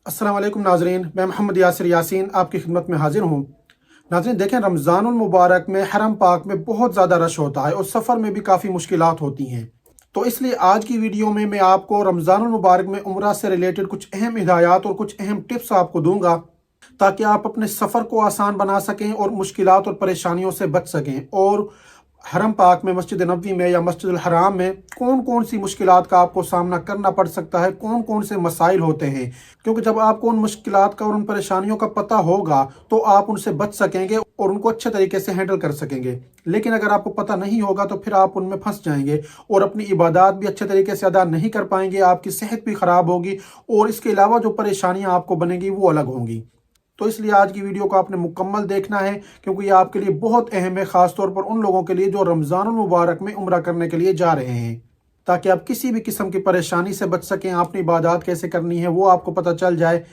अस्सलाम वालेकुम नाजरीन, मैं मोहम्मद यासिर यासीन आपकी खिदमत में हाजिर हूँ। नाजरीन देखें, रमज़ानुल मुबारक में हरम पाक में बहुत ज़्यादा रश होता है और सफ़र में भी काफ़ी मुश्किलात होती हैं। तो इसलिए आज की वीडियो में मैं आपको रमज़ानुल मुबारक में उम्रा से रिलेटेड कुछ अहम हिदायत और कुछ अहम टिप्स आपको दूंगा, ताकि आप अपने सफ़र को आसान बना सकें और मुश्किलात और परेशानियों से बच सकें। और हरम पाक में, मस्जिद नबवी में या मस्जिद हराम में कौन कौन सी मुश्किलात का आपको सामना करना पड़ सकता है, कौन कौन से मसाइल होते हैं। क्योंकि जब आपको उन मुश्किलात का और उन परेशानियों का पता होगा तो आप उनसे बच सकेंगे और उनको अच्छे तरीके से हैंडल कर सकेंगे। लेकिन अगर आपको पता नहीं होगा तो फिर आप उनमें फंस जाएंगे और अपनी इबादत भी अच्छे तरीके से अदा नहीं कर पाएंगे, आपकी सेहत भी ख़राब होगी और इसके अलावा जो परेशानियाँ आपको बनेंगी वो अलग होंगी। तो इसलिए आज की वीडियो को आपने मुकम्मल देखना है, क्योंकि ये आपके लिए बहुत अहम है, ख़ास तौर पर उन लोगों के लिए जो रमज़ानुल मुबारक में उम्रा करने के लिए जा रहे हैं, ताकि आप किसी भी किस्म की परेशानी से बच सकें। आपने इबादत कैसे करनी है वो आपको पता चल जाए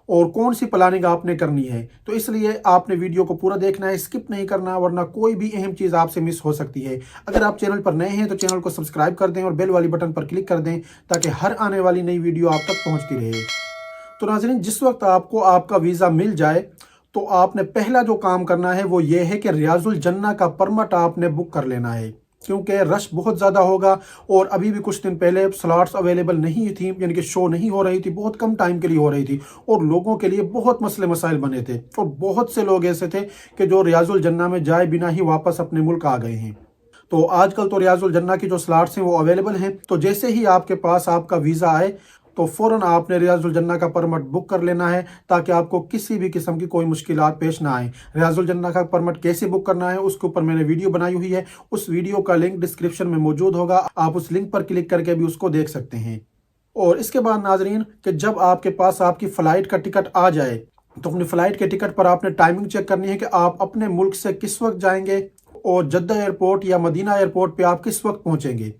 और कौन सी प्लानिंग आपने करनी है। तो इसलिए आपने वीडियो को पूरा देखना है, स्किप नहीं करना, वरना कोई भी अहम चीज़ आपसे मिस हो सकती है। अगर आप चैनल पर नए हैं तो चैनल को सब्सक्राइब कर दें और बेल वाली बटन पर क्लिक कर दें, ताकि हर आने वाली नई वीडियो आप तक पहुँचती रहे। तो नाज़रीन, जिस वक्त आपको आपका वीज़ा मिल जाए तो आपने पहला जो काम करना है वो ये है कि रियाजुल जन्ना का परमिट आपने बुक कर लेना है, क्योंकि रश बहुत ज़्यादा होगा और अभी भी कुछ दिन पहले स्लॉट्स अवेलेबल नहीं थी, यानी कि शो नहीं हो रही थी, बहुत कम टाइम के लिए हो रही थी और लोगों के लिए बहुत मसले मसाइल बने थे और बहुत से लोग ऐसे थे कि जो रियाजुल जन्ना में जाए बिना ही वापस अपने मुल्क आ गए हैं। तो आजकल तो रियाजुल जन्ना की जो स्लॉट्स हैं वो अवेलेबल हैं। तो जैसे ही आपके पास आपका वीज़ा आए तो फ़ौरन आपने रियाजुल जन्ना का परमिट बुक कर लेना है, ताकि आपको किसी भी किस्म की कोई मुश्किलात पेश ना आए। रियाजुल जन्ना का परमिट कैसे बुक करना है उसके ऊपर मैंने वीडियो बनाई हुई है, उस वीडियो का लिंक डिस्क्रिप्शन में मौजूद होगा, आप उस लिंक पर क्लिक करके भी उसको देख सकते हैं। और इसके बाद नाजरीन, कि जब आपके पास आपकी फ़्लाइट का टिकट आ जाए तो अपनी फ़्लाइट के टिकट पर आपने टाइमिंग चेक करनी है कि आप अपने मुल्क से किस वक्त जाएंगे और जद्दा एयरपोर्ट या मदीना एयरपोर्ट पर आप किस वक्त पहुँचेंगे।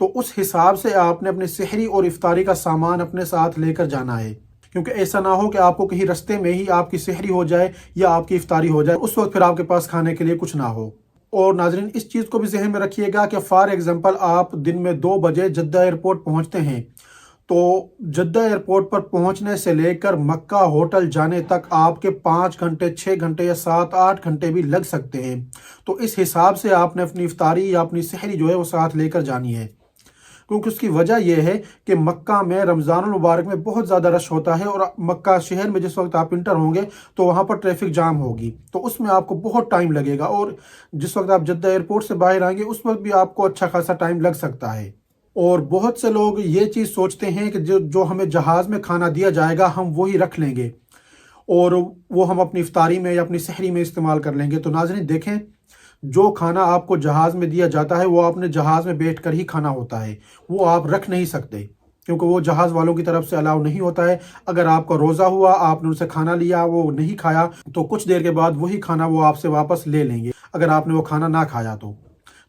तो उस हिसाब से आपने अपने सहरी और इफ्तारी का सामान अपने साथ लेकर जाना है, क्योंकि ऐसा ना हो कि आपको कहीं रास्ते में ही आपकी सहरी हो जाए या आपकी इफ्तारी हो जाए, उस वक्त फिर आपके पास खाने के लिए कुछ ना हो। और नाजरीन, इस चीज़ को भी जहन में रखिएगा कि फॉर एग्जांपल आप दिन में 2 बजे जद्दा एयरपोर्ट पहुंचते हैं, तो जद्दा एयरपोर्ट पर पहुंचने से लेकर मक्का होटल जाने तक आपके 5 घंटे, 6 घंटे या 7-8 घंटे भी लग सकते हैं। तो इस हिसाब से आपने अपनी इफ्तारी या अपनी सहरी जो है वो साथ लेकर जानी है, क्योंकि उसकी वजह यह है कि मक्का में रमज़ानुल मुबारक में बहुत ज़्यादा रश होता है और मक्का शहर में जिस वक्त आप इंटर होंगे तो वहाँ पर ट्रैफिक जाम होगी, तो उसमें आपको बहुत टाइम लगेगा और जिस वक्त आप जद्दा एयरपोर्ट से बाहर आएंगे उस वक्त भी आपको अच्छा खासा टाइम लग सकता है। और बहुत से लोग ये चीज़ सोचते हैं कि जो हमें जहाज़ में खाना दिया जाएगा हम वही रख लेंगे और वो हम अपनी इफ्तारी में या अपनी सहरी में इस्तेमाल कर लेंगे। तो नाज़रीन देखें, जो खाना आपको जहाज़ में दिया जाता है वो आपने जहाज़ में बैठकर ही खाना होता है, वो आप रख नहीं सकते, क्योंकि वो जहाज़ वालों की तरफ से अलाउ नहीं होता है। अगर आपका रोज़ा हुआ, आपने उनसे खाना लिया, वो नहीं खाया, तो कुछ देर के बाद वही खाना वो आपसे वापस ले लेंगे अगर आपने वो खाना ना खाया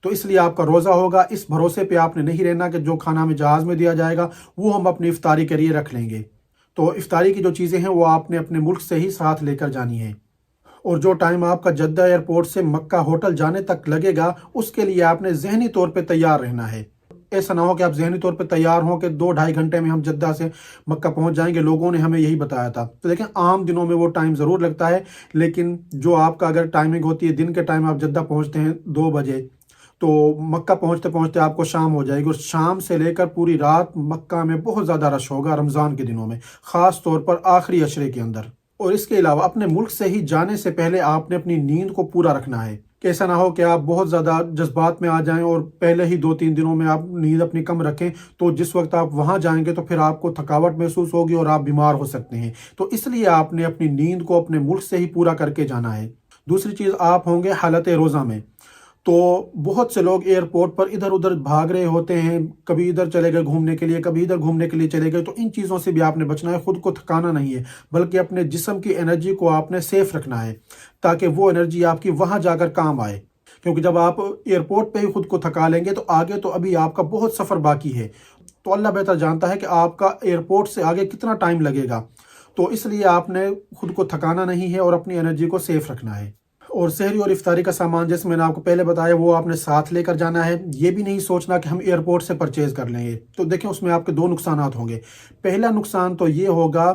तो इसलिए आपका रोज़ा होगा। इस भरोसे पे आपने नहीं रहना कि जो खाना हमें जहाज़ में दिया जाएगा वो हम अपनी इफ्तारी के लिए रख लेंगे। तो इफ्तारी की जो चीज़ें हैं वो आपने अपने मुल्क से ही साथ लेकर जानी है। और जो टाइम आपका जद्दा एयरपोर्ट से मक्का होटल जाने तक लगेगा उसके लिए आपने जहनी तौर पे तैयार रहना है। ऐसा ना हो कि आप जहनी तौर पे तैयार हों कि 2-2.5 घंटे में हम जद्दा से मक्का पहुंच जाएंगे, लोगों ने हमें यही बताया था। तो देखें, आम दिनों में वो टाइम ज़रूर लगता है, लेकिन जो आपका अगर टाइमिंग होती है दिन के टाइम आप जद्दा पहुँचते हैं 2 बजे, तो मक्का पहुँचते पहुँचते आपको शाम हो जाएगी और शाम से लेकर पूरी रात मक्का में बहुत ज़्यादा रश होगा रमज़ान के दिनों में, ख़ास तौर पर आखिरी अशरे के अंदर। और इसके अलावा अपने मुल्क से ही जाने से पहले आपने अपनी नींद को पूरा रखना है, कि ऐसा ना हो कि आप बहुत ज़्यादा जज्बात में आ जाएं और पहले ही 2-3 दिनों में आप नींद अपनी कम रखें, तो जिस वक्त आप वहाँ जाएंगे तो फिर आपको थकावट महसूस होगी और आप बीमार हो सकते हैं। तो इसलिए आपने अपनी नींद को अपने मुल्क से ही पूरा करके जाना है। दूसरी चीज़, आप होंगे हालत रोज़ा में, तो बहुत से लोग एयरपोर्ट पर इधर उधर भाग रहे होते हैं, कभी इधर चले गए घूमने के लिए, कभी इधर घूमने के लिए चले गए। तो इन चीज़ों से भी आपने बचना है, खुद को थकाना नहीं है, बल्कि अपने जिस्म की एनर्जी को आपने सेफ रखना है, ताकि वो एनर्जी आपकी वहाँ जाकर काम आए। क्योंकि जब आप एयरपोर्ट पे ही खुद को थका लेंगे तो आगे तो अभी आपका बहुत सफ़र बाकी है, तो अल्लाह बेहतर जानता है कि आपका एयरपोर्ट से आगे कितना टाइम लगेगा। तो इसलिए आपने खुद को थकाना नहीं है और अपनी एनर्जी को सेफ रखना है। और सहरी और इफ्तारी का सामान जैसे मैंने आपको पहले बताया वो आपने साथ लेकर जाना है। ये भी नहीं सोचना कि हम एयरपोर्ट से परचेज़ कर लेंगे, तो देखें उसमें आपके 2 नुकसान होंगे। पहला नुकसान तो ये होगा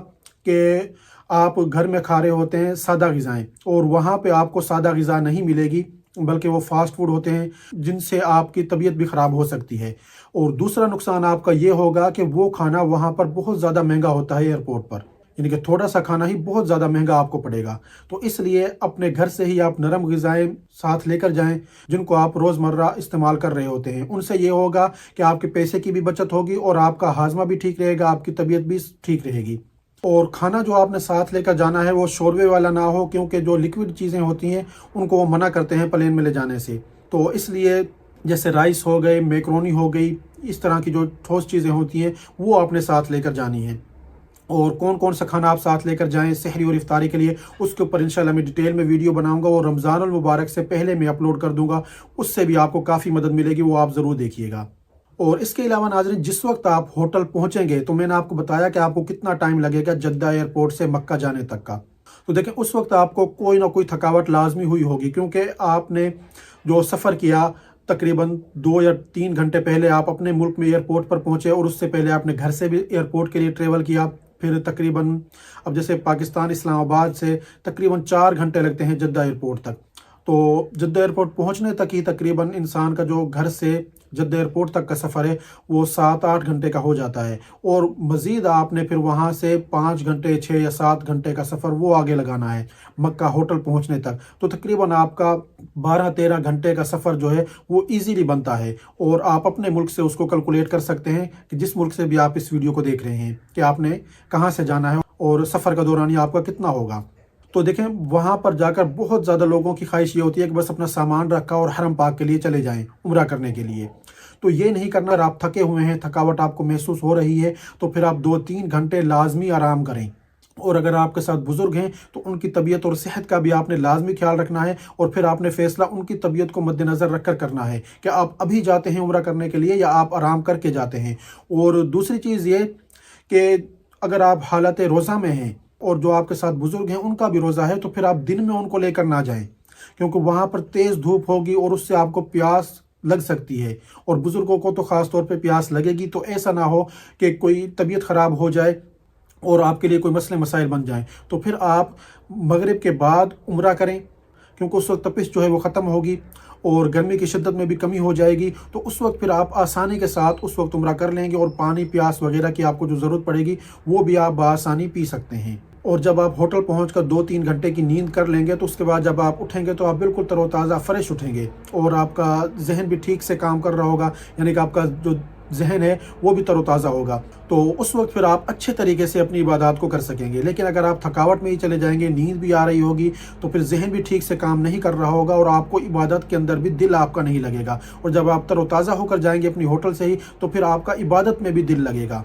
کہ آپ घर में खा रहे होते हैं सादा ग़िज़ाएँ, और वहाँ पे आपको सादा ग़िज़ा नहीं मिलेगी, बल्कि वो फास्ट फूड होते हैं जिनसे आपकी तबीयत भी ख़राब हो सकती है। और दूसरा नुकसान आपका ये होगा कि वो खाना वहाँ पर बहुत ज़्यादा महंगा होता है एयरपोर्ट पर, यानी कि थोड़ा सा खाना ही बहुत ज़्यादा महंगा आपको पड़ेगा। तो इसलिए अपने घर से ही आप नरम ग़िज़ाएँ साथ लेकर जाएं जिनको आप रोज़मर्रा इस्तेमाल कर रहे होते हैं। उनसे ये होगा कि आपके पैसे की भी बचत होगी और आपका हाजमा भी ठीक रहेगा, आपकी तबीयत भी ठीक रहेगी। और खाना जो आपने साथ लेकर जाना है वो शोरबे वाला ना हो, क्योंकि जो लिक्विड चीज़ें होती हैं उनको वो मना करते हैं प्लेन में ले जाने से। तो इसलिए जैसे राइस हो गए, मैक्रोनी हो गई, इस तरह की जो ठोस चीज़ें होती हैं वो आपने साथ लेकर जानी है। और कौन कौन सा खाना आप साथ लेकर जाएं सहरी और इफ्तारी के लिए, उसके ऊपर इंशाल्लाह मैं डिटेल में वीडियो बनाऊंगा और रमज़ानुल मुबारक से पहले मैं अपलोड कर दूंगा, उससे भी आपको काफ़ी मदद मिलेगी, वो आप ज़रूर देखिएगा। और इसके अलावा नाज़रीन, जिस वक्त आप होटल पहुंचेंगे तो मैंने आपको बताया कि आपको कितना टाइम लगेगा जद्दा एयरपोर्ट से मक्का जाने तक का। तो देखें, उस वक्त आपको कोई ना कोई थकावट लाजमी हुई होगी, क्योंकि आपने जो सफ़र किया तकरीबन 2 या 3 घंटे पहले आप अपने मुल्क में एयरपोर्ट पर पहुंचे, और उससे पहले आपने घर से भी एयरपोर्ट के लिए ट्रेवल किया। फिर तकरीबन, अब जैसे पाकिस्तान इस्लामाबाद से तकरीबन 4 घंटे लगते हैं जद्दा एयरपोर्ट तक। तो जद्दा एयरपोर्ट पहुंचने तक ही तकरीबन इंसान का जो घर से जद्दा एयरपोर्ट तक का सफ़र है वो 7-8 घंटे का हो जाता है, और मज़ीद आपने फिर वहाँ से 5 घंटे, 6 या 7 घंटे का सफ़र वो आगे लगाना है मक्का होटल पहुँचने तक। तो तकरीबन आपका 12-13 घंटे का सफ़र जो है वो ईज़िली बनता है, और आप अपने मुल्क से उसको कैलकुलेट कर सकते हैं कि जिस मुल्क से भी आप इस वीडियो को देख रहे हैं कि आपने कहाँ से जाना है और सफ़र का दौरानिया आपका कितना होगा। तो देखें, वहाँ पर जाकर बहुत ज़्यादा लोगों की ख्वाहिश ये होती है कि बस अपना सामान रखा और हरम पाक के लिए चले जाएं उम्रा करने के लिए। तो ये नहीं करना। अगर आप थके हुए हैं, थकावट आपको महसूस हो रही है, तो फिर आप 2-3 घंटे लाजमी आराम करें। और अगर आपके साथ बुज़ुर्ग हैं तो उनकी तबीयत और सेहत का भी आपने लाजमी ख्याल रखना है, और फिर आपने फ़ैसला उनकी तबीयत को मद्देनज़र रखकर करना है कि आप अभी जाते हैं उम्रा करने के लिए या आप आराम करके जाते हैं। और दूसरी चीज़ ये कि अगर आप हालत रोज़ा में हैं और जो आपके साथ बुज़ुर्ग हैं उनका भी रोज़ा है, तो फिर आप दिन में उनको लेकर ना जाएं, क्योंकि वहाँ पर तेज़ धूप होगी और उससे आपको प्यास लग सकती है, और बुज़ुर्गों को तो ख़ास तौर पे प्यास लगेगी। तो ऐसा ना हो कि कोई तबीयत ख़राब हो जाए और आपके लिए कोई मसले मसाइल बन जाएं। तो फिर आप मगरिब के बाद उम्रा करें, क्योंकि उस वक्त तपिश जो है वो ख़त्म होगी और गर्मी की शिद्दत में भी कमी हो जाएगी। तो उस वक्त फिर आप आसानी के साथ उस वक्त उम्रा कर लेंगे, और पानी प्यास वगैरह की आपको जो ज़रूरत पड़ेगी वो भी आप बआसानी पी सकते हैं। और जब आप होटल पहुंचकर 2-3 घंटे की नींद कर लेंगे तो उसके बाद जब आप उठेंगे तो आप बिल्कुल तरोताज़ा फ्रेश उठेंगे, और आपका जहन भी ठीक से काम कर रहा होगा, यानी कि आपका जो जहन है वो भी तरोताज़ा होगा। तो उस वक्त फिर आप अच्छे तरीके से अपनी इबादत को कर सकेंगे। लेकिन अगर आप थकावट में ही चले जाएंगे, नींद भी आ रही होगी, तो फिर जहन भी ठीक से काम नहीं कर रहा होगा और आपको इबादत के अंदर भी दिल आपका नहीं लगेगा। और जब आप तरोताज़ा होकर जाएंगे अपनी होटल से ही, तो फिर आपका इबादत में भी दिल लगेगा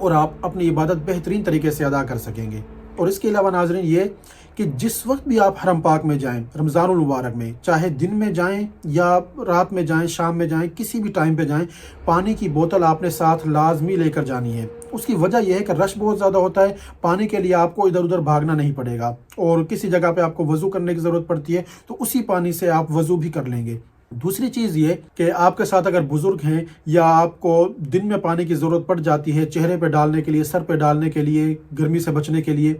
और आप अपनी इबादत बेहतरीन तरीके से अदा कर सकेंगे। और इसके अलावा नाज़रीन, ये कि जिस वक्त भी आप हरम पाक में जाएं रमज़ानुल मुबारक में, चाहे दिन में जाएं या रात में जाएं, शाम में जाएं, किसी भी टाइम पे जाएं, पानी की बोतल आपने साथ लाजमी लेकर जानी है। उसकी वजह यह है कि रश बहुत ज़्यादा होता है, पानी के लिए आपको इधर उधर भागना नहीं पड़ेगा, और किसी जगह पे आपको वज़ू करने की ज़रूरत पड़ती है तो उसी पानी से आप वज़ू भी कर लेंगे। दूसरी चीज़ ये कि आपके साथ अगर बुज़ुर्ग हैं या आपको दिन में पानी की ज़रूरत पड़ जाती है चेहरे पे डालने के लिए, सर पे डालने के लिए, गर्मी से बचने के लिए,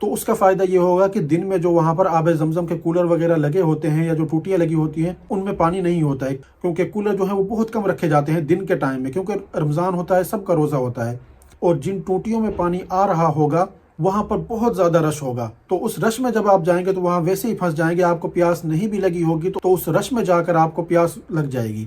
तो उसका फ़ायदा ये होगा कि दिन में जो वहाँ पर आब ज़मज़म के कूलर वगैरह लगे होते हैं या जो टूटियाँ लगी होती हैं उनमें पानी नहीं होता है, क्योंकि कूलर जो है वो बहुत कम रखे जाते हैं दिन के टाइम में, क्योंकि रमज़ान होता है, सबका रोज़ा होता है, और जिन टूटियों में पानी आ रहा होगा वहाँ पर बहुत ज़्यादा रश होगा। तो उस रश में जब आप जाएंगे तो वहाँ वैसे ही फंस जाएंगे, आपको प्यास नहीं भी लगी होगी तो उस रश में जाकर आपको प्यास लग जाएगी।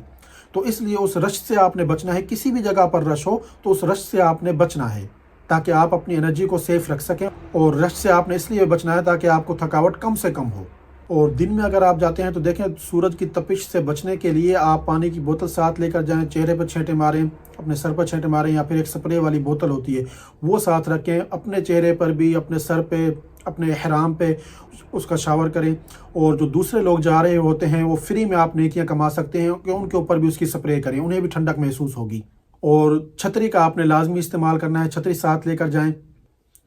तो इसलिए उस रश से आपने बचना है। किसी भी जगह पर रश हो तो उस रश से आपने बचना है ताकि आप अपनी एनर्जी को सेफ रख सकें, और रश से आपने इसलिए बचना है ताकि आपको थकावट कम से कम हो। और दिन में अगर आप जाते हैं तो देखें, सूरज की तपिश से बचने के लिए आप पानी की बोतल साथ लेकर जाएं, चेहरे पर छींटे मारें, अपने सर पर छींटे मारें, या फिर एक स्प्रे वाली बोतल होती है वो साथ रखें, अपने चेहरे पर भी, अपने सर पे, अपने एहराम पे उसका शावर करें। और जो दूसरे लोग जा रहे होते हैं वो फ्री में आप नेकियां कमा सकते हैं कि उनके ऊपर भी उसकी स्प्रे करें, उन्हें भी ठंडक महसूस होगी। और छतरी का आपने लाजमी इस्तेमाल करना है, छतरी साथ लेकर जाएं।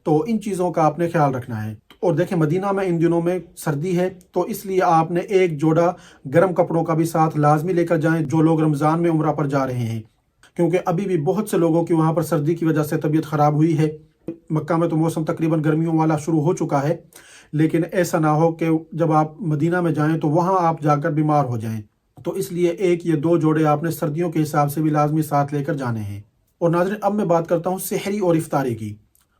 तो इन चीज़ों का आपने ख्याल रखना है। और देखें, मदीना में इन दिनों में सर्दी है तो इसलिए आपने एक जोड़ा गर्म कपड़ों का भी साथ लाजमी लेकर जाएं जो लोग रमज़ान में उम्रा पर जा रहे हैं, क्योंकि अभी भी बहुत से लोगों की वहाँ पर सर्दी की वजह से तबीयत ख़राब हुई है। मक्का में तो मौसम तकरीबन गर्मियों वाला शुरू हो चुका है, लेकिन ऐसा ना हो कि जब आप मदीना में जाएं तो वहाँ आप जाकर बीमार हो जाएं। तो इसलिए एक या दो जोड़े आपने सर्दियों के हिसाब से भी लाजमी साथ लेकर जाने हैं। और नाज़रीन, अब मैं बात करता हूँ सहरी और इफ्तारी की।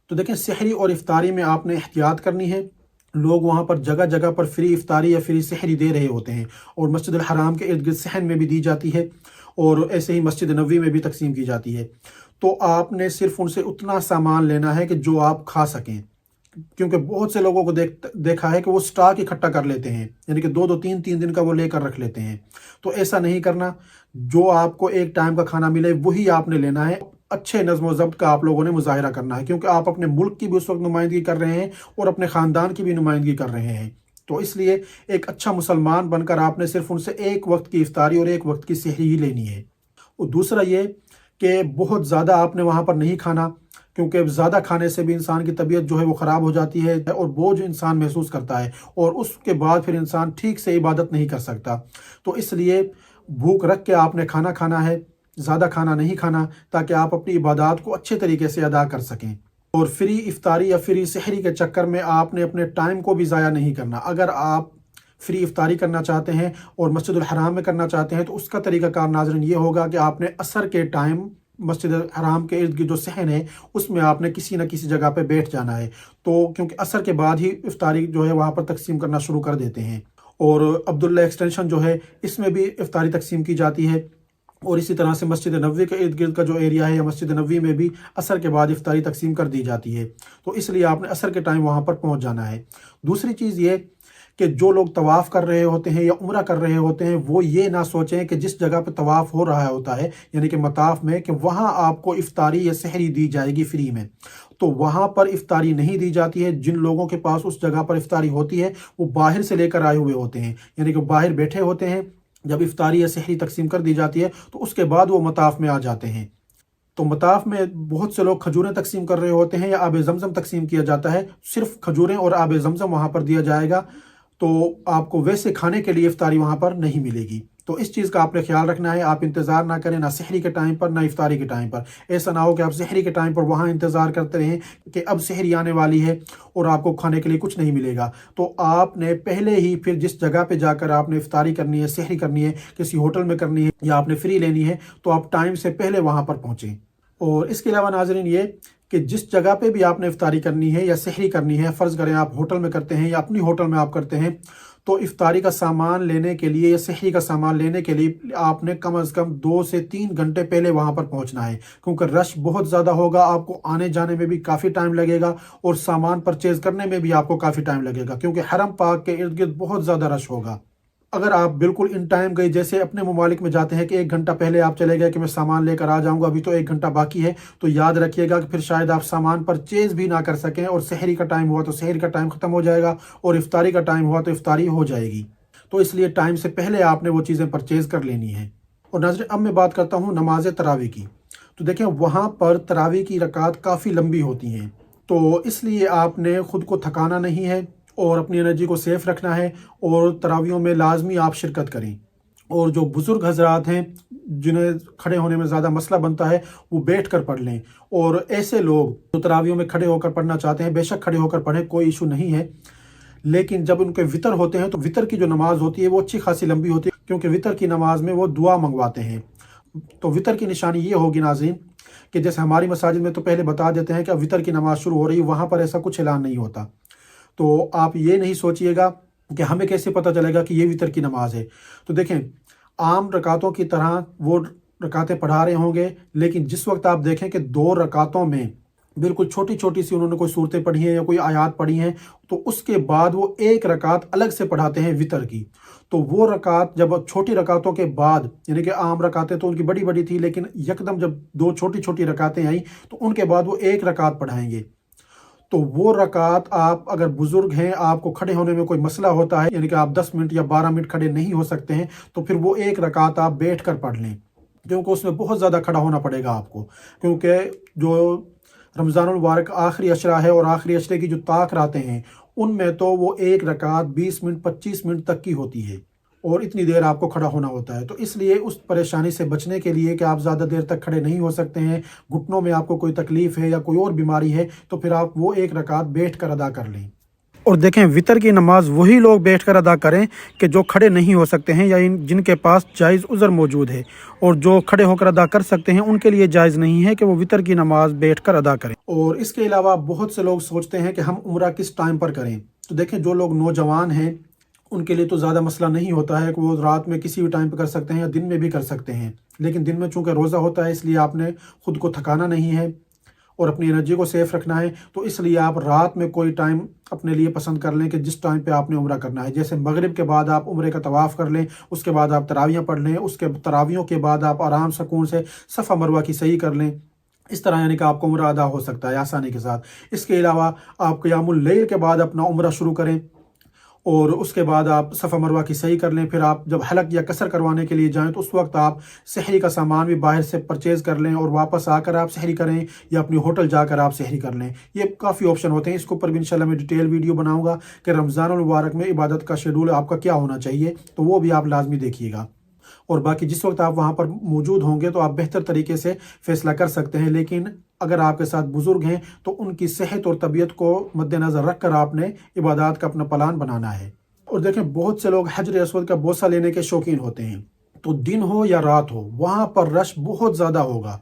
तो देखें, सहरी और इफ्तारी में आपने एहतियात करनी है। लोग वहाँ पर जगह जगह पर फ्री इफ्तारी या फ्री सहरी दे रहे होते हैं, और मस्जिद अल हराम के इर्द गिर्द सहन में भी दी जाती है, और ऐसे ही मस्जिद नबवी में भी तकसीम की जाती है। तो आपने सिर्फ उनसे उतना सामान लेना है कि जो आप खा सकें, क्योंकि बहुत से लोगों को देखा है कि वो स्टॉक इकट्ठा कर लेते हैं, यानी कि दो दो तीन तीन दिन का वो लेकर रख लेते हैं। तो ऐसा नहीं करना। जो आपको एक टाइम का खाना मिले वही आपने लेना है। अच्छे नज़्म व ज़ब्त का आप लोगों ने मुजाहिरा करना है, क्योंकि आप अपने मुल्क की भी उस वक्त नुमाइंदगी कर रहे हैं और अपने ख़ानदान की भी नुमाइंदगी कर रहे हैं। तो इसलिए एक अच्छा मुसलमान बनकर आपने सिर्फ उनसे एक वक्त की इफ्तारी और एक वक्त की सहरी ही लेनी है। और दूसरा ये कि बहुत ज़्यादा आपने वहाँ पर नहीं खाना, क्योंकि ज़्यादा खाने से भी इंसान की तबीयत जो है वो ख़राब हो जाती है और बोझ इंसान महसूस करता है, और उसके बाद फिर इंसान ठीक से इबादत नहीं कर सकता। तो इसलिए भूख रख के आपने खाना खाना है, ज़्यादा खाना नहीं खाना, ताकि आप अपनी इबादत को अच्छे तरीके से अदा कर सकें। और फ्री इफ्तारी या फ्री सहरी के चक्कर में आपने अपने टाइम को भी ज़ाया नहीं करना। अगर आप फ्री इफ्तारी करना चाहते हैं और मस्जिद अल हराम में करना चाहते हैं, तो उसका तरीक़ाकार नाज़रीन ये होगा कि आपने असर के टाइम मस्जिद अल हराम के इर्द गिर्द जो सहन है उसमें आपने किसी न किसी जगह पे बैठ जाना है। तो क्योंकि असर के बाद ही इफ्तारी जो है वहाँ पर तकसीम करना शुरू कर देते हैं। और अब्दुल्ला एक्सटेंशन जो है इसमें भी इफ्तारी तकसीम की जाती है, और इसी तरह से मस्जिद नबवी के इर्द गिर्द का जो एरिया है या मस्जिद नबवी में भी असर के बाद इफ्तारी तकसीम कर दी जाती है। तो इसलिए आपने असर के टाइम वहाँ पर पहुँच जाना है। दूसरी चीज़ ये कि जो लोग तवाफ़ कर रहे होते हैं या उम्रा कर रहे होते हैं, वो ये ना सोचें कि जिस जगह पर तवाफ़ हो रहा होता है, यानी कि मताफ़ में, कि वहाँ आपको इफ्तारी या सहरी दी जाएगी फ्री में। तो वहाँ पर इफ्तारी नहीं दी जाती है। जिन लोगों के पास उस जगह पर इफ्तारी होती है वो बाहर से लेकर आए हुए होते हैं, यानी कि बाहर बैठे होते हैं। जब इफ्तारी या सहरी तकसीम कर दी जाती है तो उसके बाद वो मताफ़ में आ जाते हैं। तो मताफ़ में बहुत से लोग खजूरें तकसीम कर रहे होते हैं या आब ज़मज़म तकसीम किया जाता है। सिर्फ खजूरें और आब ज़मज़म वहाँ पर दिया जाएगा, तो आपको वैसे खाने के लिए इफ्तारी वहाँ पर नहीं मिलेगी। तो इस चीज़ का आपने ख्याल रखना है। आप इंतज़ार ना करें, ना सहरी के टाइम पर ना इफ्तारी के टाइम पर। ऐसा ना हो कि आप सहरी के टाइम पर वहाँ इंतज़ार करते रहें कि अब सहरी आने वाली है और आपको खाने के लिए कुछ नहीं मिलेगा। तो आपने पहले ही फिर जिस जगह पे जाकर आपने इफ्तारी करनी है, सहरी करनी है, किसी होटल में करनी है या आपने फ्री लेनी है, तो आप टाइम से पहले वहाँ पर पहुँचें। और इसके अलावा नाज़रीन ये कि जिस जगह पे भी आपने इफ्तारी करनी है या सहरी करनी है, फ़र्ज़ करें आप होटल में करते हैं या अपनी होटल में आप करते हैं, तो इफ्तारी का सामान लेने के लिए या सहरी का सामान लेने के लिए आपने कम से कम 2 से 3 घंटे पहले वहाँ पर पहुँचना है, क्योंकि रश बहुत ज़्यादा होगा। आपको आने जाने में भी काफ़ी टाइम लगेगा और सामान परचेज़ करने में भी आपको काफ़ी टाइम लगेगा, क्योंकि हरम पाक के इर्द गिर्द बहुत ज़्यादा रश होगा। अगर आप बिल्कुल इन टाइम गए, जैसे अपने ममालिक में जाते हैं कि 1 घंटा पहले आप चले गए कि मैं सामान लेकर आ जाऊंगा, अभी तो 1 घंटा बाकी है, तो याद रखिएगा कि फिर शायद आप सामान परचेज भी ना कर सकें, और सहरी का टाइम हुआ तो सहरी का टाइम ख़त्म हो जाएगा और इफ्तारी का टाइम हुआ तो इफ्तारी हो जाएगी। तो इसलिए टाइम से पहले आपने वो चीज़ें परचेज़ कर लेनी है। और नाज़रीन, अब मैं बात करता हूँ नमाज तरावी की। तो देखें, वहाँ पर तरावी की रकात काफ़ी लंबी होती हैं, तो इसलिए आपने ख़ुद को थकाना नहीं है और अपनी एनर्जी को सेफ रखना है, और तरावियों में लाजमी आप शिरकत करें। और जो बुज़ुर्ग हजरात हैं जिन्हें खड़े होने में ज़्यादा मसला बनता है, वो बैठ कर पढ़ लें। और ऐसे लोग जो तरावियों में खड़े होकर पढ़ना चाहते हैं, बेशक खड़े होकर पढ़ें, कोई इशू नहीं है, लेकिन जब उनके वितर होते हैं तो वितर की जो नमाज होती है वो अच्छी खासी लंबी होती है, क्योंकि वितर की नमाज में वो दुआ मंगवाते हैं। तो वितर की निशानी ये होगी नाज़रीन कि जैसे हमारी मसाजिद में तो पहले बता देते हैं कि अब वितर की नमाज शुरू हो रही है, वहाँ पर ऐसा कुछ ऐलान नहीं होता। तो आप ये नहीं सोचिएगा कि हमें कैसे पता चलेगा कि ये वितर की नमाज है। तो देखें, आम रकातों की तरह वो रकातें पढ़ा रहे होंगे, लेकिन जिस वक्त आप देखें कि 2 रकातों में बिल्कुल छोटी छोटी सी उन्होंने कोई सूरतें पढ़ी हैं या कोई आयात पढ़ी हैं, तो उसके बाद वो 1 रकात अलग से पढ़ाते हैं वितर की। तो वो रकात जब छोटी रकातों के बाद, यानी कि आम रकातें तो उनकी बड़ी बड़ी थी, लेकिन यकदम जब 2 छोटी छोटी रकातें आई तो उनके बाद वो 1 रकात पढ़ाएंगे। तो वो रकात आप अगर बुजुर्ग हैं, आपको खड़े होने में कोई मसला होता है, यानी कि आप 10 मिनट या 12 मिनट खड़े नहीं हो सकते हैं, तो फिर वो 1 रकात आप बैठ कर पढ़ लें, क्योंकि उसमें बहुत ज़्यादा खड़ा होना पड़ेगा आपको। क्योंकि जो रमज़ानुल मुबारक आखिरी अशरा है और आखिरी अशरे की जो ताक रातें हैं, उनमें तो वो 1 रकात 20 मिनट 25 मिनट तक की होती है। और इतनी देर आपको खड़ा होना होता है। तो इसलिए उस परेशानी से बचने के लिए कि आप ज़्यादा देर तक खड़े नहीं हो सकते हैं, घुटनों में आपको कोई तकलीफ़ है या कोई और बीमारी है, तो फिर आप वो एक रकात बैठ कर अदा कर लें। और देखें, वितर की नमाज वही लोग बैठकर अदा करें कि जो खड़े नहीं हो सकते हैं या जिनके पास जायज़ उज़र मौजूद है, और जो खड़े होकर अदा कर सकते हैं उनके लिए जायज़ नहीं है कि वो वितर की नमाज बैठकर अदा करें। और इसके अलावा बहुत से लोग सोचते हैं कि हम उम्रा किस टाइम पर करें। तो देखें, जो लोग नौजवान हैं उनके लिए तो ज़्यादा मसला नहीं होता है कि वो रात में किसी भी टाइम पर कर सकते हैं या दिन में भी कर सकते हैं, लेकिन दिन में चूँकि रोज़ा होता है इसलिए आपने ख़ुद को थकाना नहीं है और अपनी एनर्जी को सेफ रखना है। तो इसलिए आप रात में कोई टाइम अपने लिए पसंद कर लें कि जिस टाइम पे आपने उम्रा करना है। जैसे मगरिब के बाद आप उम्रे का तवाफ़ कर लें, उसके बाद आप तरावियाँ पढ़ लें, उसके तरावियों के बाद आप आराम सुकून से सफ़ा मरवा की सही कर लें। इस तरह यानी कि आपका उम्रा अदा हो सकता है आसानी के साथ। इसके अलावा आप क़ियामुल लैल के बाद अपना उम्रा शुरू करें और उसके बाद आप सफ़ा मरवा की सही कर लें। फिर आप जब हलक या कसर करवाने के लिए जाएं तो उस वक्त आप सहरी का सामान भी बाहर से परचेज़ कर लें और वापस आकर आप सहरी करें या अपनी होटल जाकर आप सहरी कर लें। ये काफ़ी ऑप्शन होते हैं। इसके ऊपर भी इंशाल्लाह मैं डिटेल वीडियो बनाऊंगा कि रमज़ान मुबारक में इबादत का शेड्यूल आपका क्या होना चाहिए, तो वो भी आप लाजमी देखिएगा। और बाकी जिस वक्त आप वहाँ पर मौजूद होंगे तो आप बेहतर तरीके से फ़ैसला कर सकते हैं, लेकिन अगर आपके साथ बुज़ुर्ग हैं तो उनकी सेहत और तबीयत को मद्देनज़र रख कर आपने इबादत का अपना प्लान बनाना है। और देखें, बहुत से लोग हजर अस्वद का बोसा लेने के शौकीन होते हैं, तो दिन हो या रात हो वहाँ पर रश बहुत ज़्यादा होगा।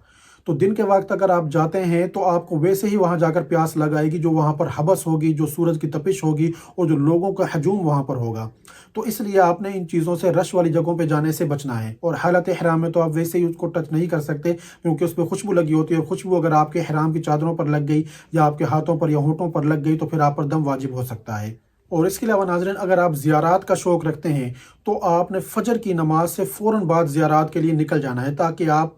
तो दिन के वक्त अगर आप जाते हैं तो आपको वैसे ही वहाँ जाकर प्यास लगाएगी, जो वहाँ पर हबस होगी, जो सूरज की तपिश होगी और जो लोगों का हजूम वहाँ पर होगा। तो इसलिए आपने इन चीज़ों से, रश वाली जगहों पे जाने से बचना है। और हालत ihराम में तो आप वैसे ही उसको टच नहीं कर सकते क्योंकि उस पर खुशबू लगी होती है, और खुशबू अगर आपके ihराम की चादरों पर लग गई या आपके हाथों पर या होंठों पर लग गई तो फिर आप पर दम वाजिब हो सकता है। और इसके अलावा नाज़रीन, अगर आप ज़ियारात का शौक़ रखते हैं तो आपने फ़जर की नमाज से फ़ौरन बाद ज़ियारात के लिए निकल जाना है, ताकि आप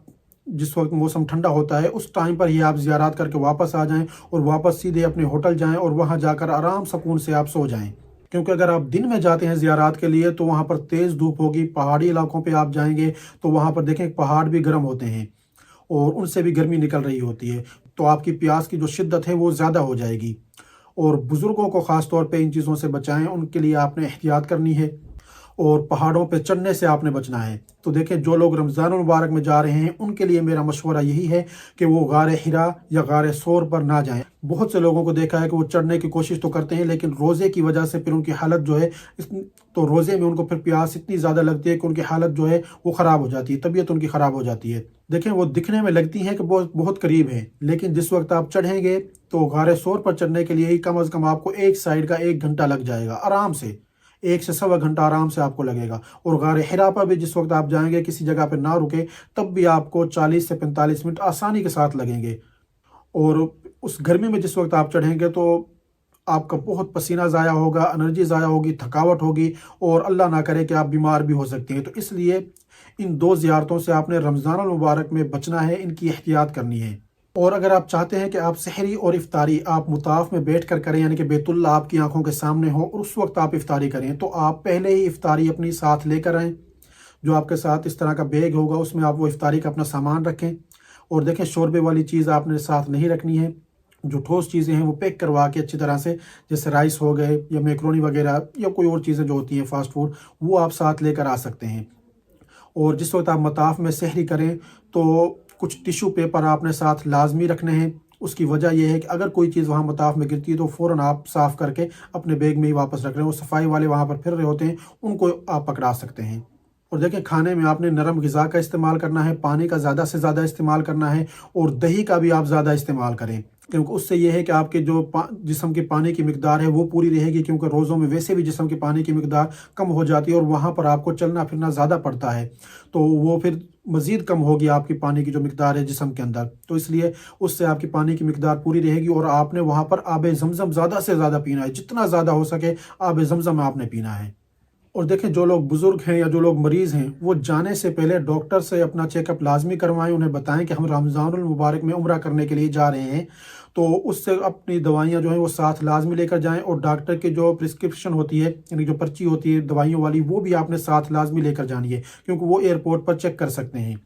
जिस वक्त मौसम ठंडा होता है उस टाइम पर ही आप ज़ियारात करके वापस आ जाएं और वापस सीधे अपने होटल जाएं और वहां जाकर आराम सुकून से आप सो जाएं। क्योंकि अगर आप दिन में जाते हैं ज़ियारात के लिए तो वहां पर तेज़ धूप होगी, पहाड़ी इलाकों पे आप जाएंगे तो वहां पर देखें पहाड़ भी गर्म होते हैं और उनसे भी गर्मी निकल रही होती है, तो आपकी प्यास की जो शिद्दत है वो ज़्यादा हो जाएगी। और बुज़ुर्गों को ख़ास तौर पे इन चीज़ों से बचाएं, उनके लिए आपने एहतियात करनी है और पहाड़ों पे चढ़ने से आपने बचना है। तो देखें, जो लोग रमज़ान मुबारक में जा रहे हैं उनके लिए मेरा मशवरा यही है कि वो गारे हिरा या गारे सोर पर ना जाएं। बहुत से लोगों को देखा है कि वो चढ़ने की कोशिश तो करते हैं लेकिन रोज़े की वजह से फिर उनकी हालत जो है, तो रोज़े में उनको फिर प्यास इतनी ज़्यादा लगती है कि उनकी हालत जो है वो ख़राब हो जाती है, तबीयत उनकी ख़राब हो जाती है। देखें, वो दिखने में लगती हैं कि बहुत बहुत करीब है, लेकिन जिस वक्त आप चढ़ेंगे तो गारे सोर पर चढ़ने के लिए ही कम अज़ कम आपको एक साइड का 1 घंटा लग जाएगा आराम से, 1 से सवा घंटा आराम से आपको लगेगा। और गारे हिरा पर भी जिस वक्त आप जाएंगे, किसी जगह पर ना रुके, तब भी आपको 40 से 45 मिनट आसानी के साथ लगेंगे। और उस गर्मी में जिस वक्त आप चढ़ेंगे तो आपका बहुत पसीना ज़ाया होगा, एनर्जी ज़ाया होगी, थकावट होगी और अल्लाह ना करे कि आप बीमार भी हो सकते हैं। तो इसलिए इन 2 ज़ियारतों से आपने रमज़ान मुबारक में बचना है, इनकी एहतियात करनी है। और अगर आप चाहते हैं कि आप सहरी और इफ्तारी आप मुताफ में बैठ कर करें, यानी कि बैतुल्लाह आपकी आंखों के सामने हो और उस वक्त आप इफ्तारी करें, तो आप पहले ही इफ्तारी अपनी साथ लेकर आएँ। जो आपके साथ इस तरह का बैग होगा उसमें आप वो इफ्तारी का अपना सामान रखें। और देखें, शोरबे वाली चीज़ आपने साथ नहीं रखनी है। जो ठोस चीज़ें हैं वो पैक करवा के अच्छी तरह से, जैसे राइस हो गए या मैक्रोनी वगैरह या कोई और चीज़ें जो होती हैं फास्ट फूड, वो आप साथ लेकर आ सकते हैं। और जिस वक्त आप मताफ़ में सहरी करें तो कुछ टिश्यू पेपर आपने साथ लाजमी रखने हैं। उसकी वजह यह है कि अगर कोई चीज़ वहाँ मताफ़ में गिरती है तो फ़ौरन आप साफ़ करके अपने बैग में ही वापस रख रहे हैं। वो सफाई वाले वहाँ पर फिर रहे होते हैं, उनको आप पकड़ा सकते हैं। और देखें, खाने में आपने नरम ग़िज़ा का इस्तेमाल करना है, पानी का ज़्यादा से ज़्यादा इस्तेमाल करना है और दही का भी आप ज़्यादा इस्तेमाल करें, क्योंकि उससे ये है कि आपके जो जिस्म की पानी की मिकदार है वो पूरी रहेगी, क्योंकि रोज़ों में वैसे भी जिस्म की पानी की मिकदार कम हो जाती है और वहाँ पर आपको चलना फिरना ज़्यादा पड़ता है, तो वो फिर मज़ीद कम होगी आपकी पानी की जो मिकदार है जिस्म के अंदर। तो इसलिए उससे आपकी पानी की मिकदार पूरी रहेगी और आपने वहाँ पर आब ज़मज़म ज़्यादा से ज़्यादा पीना है, जितना ज़्यादा हो सके आब ज़मज़म आपने पीना है। और देखें, जो लोग बुज़ुर्ग हैं या जो लोग मरीज़ हैं वो जाने से पहले डॉक्टर से अपना चेकअप लाजमी करवाएं। उन्हें बताएं कि हम रमज़ानुल मुबारक में उम्रा करने के लिए जा रहे हैं, तो उससे अपनी दवाइयाँ जो हैं वो साथ लाजमी लेकर जाएं। और डॉक्टर की जो प्रिस्क्रिप्शन होती है, यानी जो पर्ची होती है दवाइयों वाली, वो भी आपने साथ लाजमी लेकर जानी है, क्योंकि वो एयरपोर्ट पर चेक कर सकते हैं।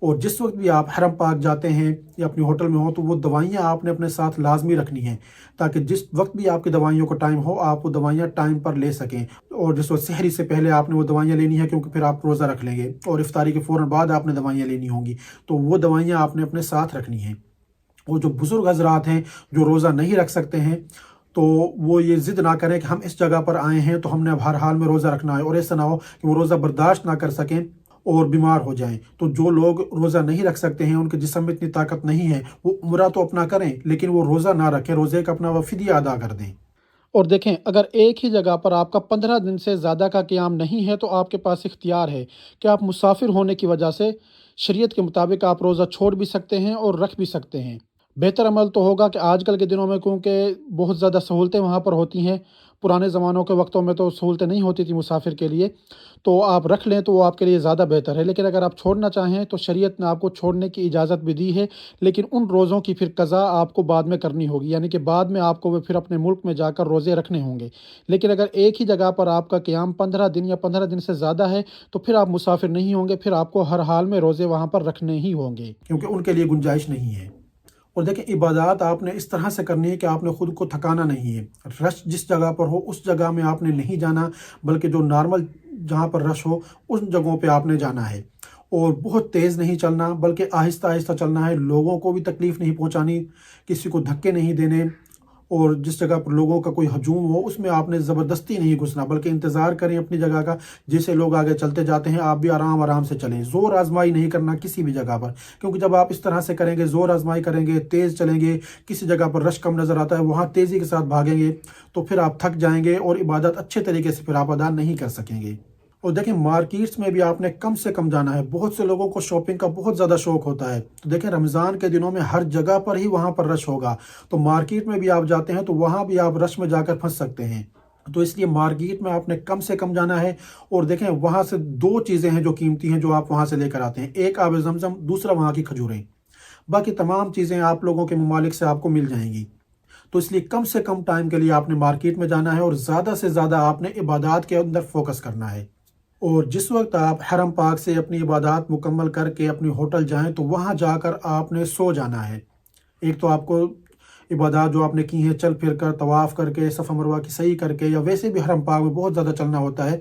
اور جس وقت بھی آپ حرم پاک جاتے ہیں یا اپنے ہوٹل میں ہوں تو وہ دوائیاں آپ نے اپنے ساتھ لازمی رکھنی ہیں، تاکہ جس وقت بھی آپ کی دوائیوں کا ٹائم ہو آپ وہ دوائیاں ٹائم پر لے سکیں۔ اور جس وقت سحری سے پہلے آپ نے وہ دوائیاں لینی ہیں، کیونکہ پھر آپ روزہ رکھ لیں گے، اور افطاری کے فوراً بعد آپ نے دوائیاں لینی ہوں گی، تو وہ دوائیاں آپ نے اپنے ساتھ رکھنی ہیں۔ وہ جو بزرگ حضرات ہیں جو روزہ نہیں رکھ سکتے ہیں، تو وہ یہ ضد نہ کریں کہ ہم اس جگہ پر آئے ہیں تو ہم نے اب ہر حال میں روزہ رکھنا ہے، اور ایسا نہ ہو کہ وہ روزہ برداشت نہ کر سکیں اور بیمار ہو جائیں۔ تو جو لوگ روزہ نہیں رکھ سکتے ہیں، ان کے جسم میں اتنی طاقت نہیں ہے، وہ عمرہ تو اپنا کریں لیکن وہ روزہ نہ رکھیں، روزے کا اپنا وہ فدیہ ادا کر دیں۔ اور دیکھیں، اگر ایک ہی جگہ پر آپ کا 15 دن سے زیادہ کا قیام نہیں ہے تو آپ کے پاس اختیار ہے کہ آپ مسافر ہونے کی وجہ سے شریعت کے مطابق آپ روزہ چھوڑ بھی سکتے ہیں اور رکھ بھی سکتے ہیں۔ بہتر عمل تو ہوگا کہ آج کل کے دنوں میں، کیونکہ بہت زیادہ سہولتیں وہاں پر ہوتی ہیں، پرانے زمانوں کے وقتوں میں تو سہولتیں نہیں ہوتی تھی مسافر کے لیے، تو آپ رکھ لیں تو وہ آپ کے لیے زیادہ بہتر ہے۔ لیکن اگر آپ چھوڑنا چاہیں تو شریعت نے آپ کو چھوڑنے کی اجازت بھی دی ہے، لیکن ان روزوں کی پھر قضا آپ کو بعد میں کرنی ہوگی، یعنی کہ بعد میں آپ کو وہ پھر اپنے ملک میں جا کر روزے رکھنے ہوں گے۔ لیکن اگر ایک ہی جگہ پر آپ کا قیام 15 دن یا 15 دن سے زیادہ ہے تو پھر آپ مسافر نہیں ہوں گے، پھر آپ کو ہر حال میں روزے وہاں پر رکھنے ہی ہوں گے، کیونکہ ان کے لیے گنجائش نہیں ہے۔ اور دیکھیں، عبادات آپ نے اس طرح سے کرنی ہے کہ آپ نے خود کو تھکانا نہیں ہے۔ رش جس جگہ پر ہو اس جگہ میں آپ نے نہیں جانا، بلکہ جو نارمل جہاں پر رش ہو ان جگہوں پہ آپ نے جانا ہے، اور بہت تیز نہیں چلنا بلکہ آہستہ آہستہ چلنا ہے۔ لوگوں کو بھی تکلیف نہیں پہنچانی، کسی کو دھکے نہیں دینے، اور جس جگہ پر لوگوں کا کوئی ہجوم ہو اس میں آپ نے زبردستی نہیں گھسنا، بلکہ انتظار کریں اپنی جگہ کا۔ جیسے لوگ آگے چلتے جاتے ہیں آپ بھی آرام آرام سے چلیں، زور آزمائی نہیں کرنا کسی بھی جگہ پر، کیونکہ جب آپ اس طرح سے کریں گے، زور آزمائی کریں گے، تیز چلیں گے، کسی جگہ پر رش کم نظر آتا ہے وہاں تیزی کے ساتھ بھاگیں گے تو پھر آپ تھک جائیں گے اور عبادت اچھے طریقے سے پھر آپ ادا نہیں کر سکیں گے۔ اور دیکھیں، مارکیٹس میں بھی آپ نے کم سے کم جانا ہے۔ بہت سے لوگوں کو شاپنگ کا بہت زیادہ شوق ہوتا ہے، تو دیکھیں رمضان کے دنوں میں ہر جگہ پر ہی وہاں پر رش ہوگا، تو مارکیٹ میں بھی آپ جاتے ہیں تو وہاں بھی آپ رش میں جا کر پھنس سکتے ہیں۔ تو اس لیے مارکیٹ میں آپ نے کم سے کم جانا ہے۔ اور دیکھیں، وہاں سے دو چیزیں ہیں جو قیمتی ہیں جو آپ وہاں سے لے کر آتے ہیں، ایک آب زمزم، دوسرا وہاں کی کھجوریں۔ باقی تمام چیزیں آپ لوگوں کے ممالک سے آپ کو مل جائیں گی۔ تو اس لیے کم سے کم ٹائم کے لیے آپ نے مارکیٹ میں جانا ہے، اور زیادہ سے زیادہ آپ نے عبادات کے اندر فوکس کرنا ہے۔ اور جس وقت آپ حرم پاک سے اپنی عبادات مکمل کر کے اپنی ہوٹل جائیں تو وہاں جا کر آپ نے سو جانا ہے۔ ایک تو آپ کو عبادات جو آپ نے کی ہیں چل پھر کر، طواف کر کے، صفا مروہ کی سعی کر کے، یا ویسے بھی حرم پاک میں بہت زیادہ چلنا ہوتا ہے،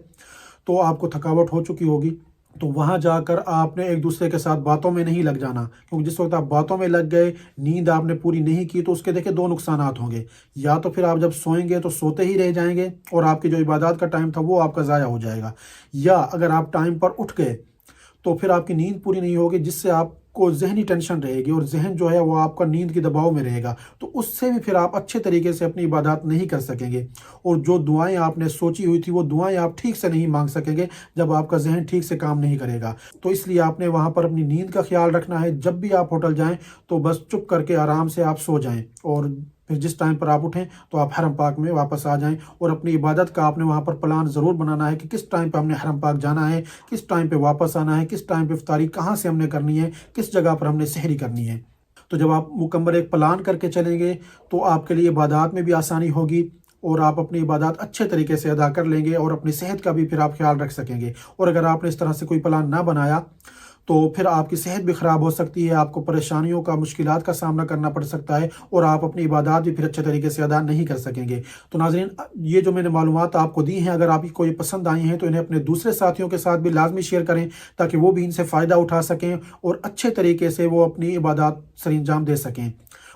تو آپ کو تھکاوٹ ہو چکی ہوگی۔ تو وہاں جا کر آپ نے ایک دوسرے کے ساتھ باتوں میں نہیں لگ جانا، کیونکہ جس وقت آپ باتوں میں لگ گئے، نیند آپ نے پوری نہیں کی، تو اس کے دیکھیں دو نقصانات ہوں گے۔ یا تو پھر آپ جب سوئیں گے تو سوتے ہی رہ جائیں گے اور آپ کی جو عبادات کا ٹائم تھا وہ آپ کا ضائع ہو جائے گا، یا اگر آپ ٹائم پر اٹھ گئے تو پھر آپ کی نیند پوری نہیں ہوگی، جس سے آپ کو ذہنی ٹینشن رہے گی، اور ذہن جو ہے وہ آپ کا نیند کی دباؤ میں رہے گا، تو اس سے بھی پھر آپ اچھے طریقے سے اپنی عبادات نہیں کر سکیں گے، اور جو دعائیں آپ نے سوچی ہوئی تھی وہ دعائیں آپ ٹھیک سے نہیں مانگ سکیں گے جب آپ کا ذہن ٹھیک سے کام نہیں کرے گا۔ تو اس لیے آپ نے وہاں پر اپنی نیند کا خیال رکھنا ہے۔ جب بھی آپ ہوٹل جائیں تو بس چپ کر کے آرام سے آپ سو جائیں، اور پھر جس ٹائم پر آپ اٹھیں تو آپ حرم پاک میں واپس آ جائیں، اور اپنی عبادت کا آپ نے وہاں پر پلان ضرور بنانا ہے کہ کس ٹائم پہ ہم نے حرم پاک جانا ہے، کس ٹائم پہ واپس آنا ہے، کس ٹائم پہ افطاری کہاں سے ہم نے کرنی ہے، کس جگہ پر ہم نے سحری کرنی ہے۔ تو جب آپ مکمل ایک پلان کر کے چلیں گے تو آپ کے لیے عبادات میں بھی آسانی ہوگی، اور آپ اپنی عبادات اچھے طریقے سے ادا کر لیں گے، اور اپنی صحت کا بھی پھر آپ خیال رکھ سکیں گے۔ اور اگر آپ نے اس طرح سے کوئی پلان نہ بنایا تو پھر آپ کی صحت بھی خراب ہو سکتی ہے، آپ کو پریشانیوں کا، مشکلات کا سامنا کرنا پڑ سکتا ہے، اور آپ اپنی عبادات بھی پھر اچھے طریقے سے ادا نہیں کر سکیں گے۔ تو ناظرین، یہ جو میں نے معلومات آپ کو دی ہیں، اگر آپ کو یہ پسند آئی ہیں تو انہیں اپنے دوسرے ساتھیوں کے ساتھ بھی لازمی شیئر کریں، تاکہ وہ بھی ان سے فائدہ اٹھا سکیں اور اچھے طریقے سے وہ اپنی عبادات سر انجام دے سکیں۔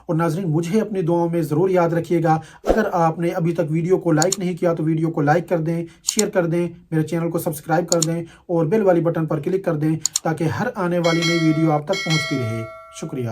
اور ناظرین، مجھے اپنی دعاؤں میں ضرور یاد رکھیے گا۔ اگر آپ نے ابھی تک ویڈیو کو لائک نہیں کیا تو ویڈیو کو لائک کر دیں، شیئر کر دیں، میرے چینل کو سبسکرائب کر دیں، اور بیل والی بٹن پر کلک کر دیں، تاکہ ہر آنے والی نئی ویڈیو آپ تک پہنچتی رہے۔ شکریہ۔